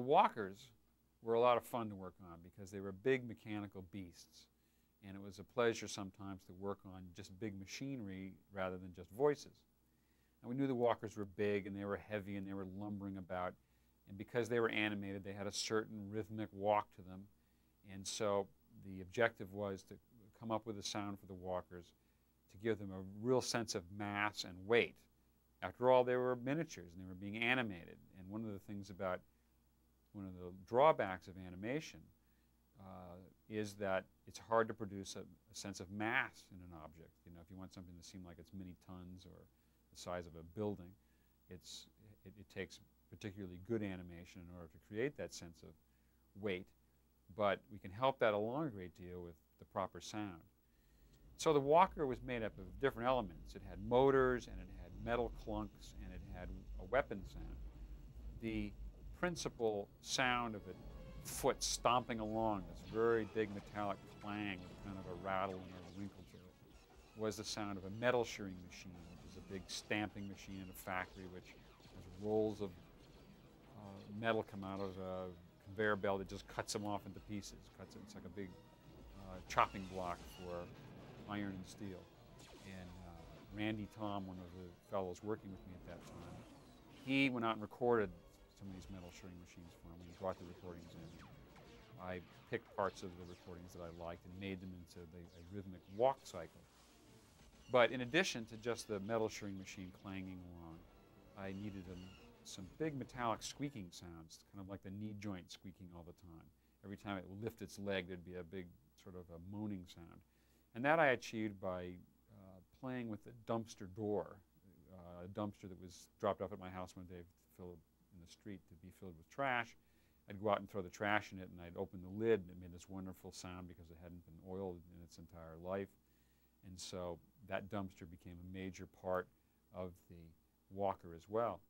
walkers were a lot of fun to work on because they were big mechanical beasts. And it was a pleasure sometimes to work on just big machinery rather than just voices. And we knew the walkers were big and they were heavy and they were lumbering about. And because they were animated, they had a certain rhythmic walk to them. And so the objective was to come up with a sound for the walkers to give them a real sense of mass and weight. After all, they were miniatures and they were being animated. And one of the drawbacks of animation is that it's hard to produce a sense of mass in an object. You know, if you want something to seem like it's many tons or the size of a building, it takes particularly good animation in order to create that sense of weight. But we can help that along a great deal with the proper sound. So the walker was made up of different elements. It had motors, and it had metal clunks, and it had a weapon sound. The principal sound of a foot stomping along, this very big metallic clang with kind of a rattle and a winkle to it, was the sound of a metal shearing machine, which is a big stamping machine in a factory which has rolls of metal come out of a conveyor belt that just cuts them off into pieces. It's like a big chopping block for iron and steel. And Randy Tom, one of the fellows working with me at that time, he went out and recorded some of these metal shearing machines for me. He brought the recordings in. I picked parts of the recordings that I liked and made them into a rhythmic walk cycle. But in addition to just the metal shearing machine clanging along, I needed some big metallic squeaking sounds, kind of like the knee joint squeaking all the time. Every time it would lift its leg, there'd be a big sort of a moaning sound. And that I achieved by playing with the dumpster door, a dumpster that was dropped off at my house one day to fill in the street to be filled with trash. I'd go out and throw the trash in it, and I'd open the lid, and it made this wonderful sound because it hadn't been oiled in its entire life. And so that dumpster became a major part of the walker as well.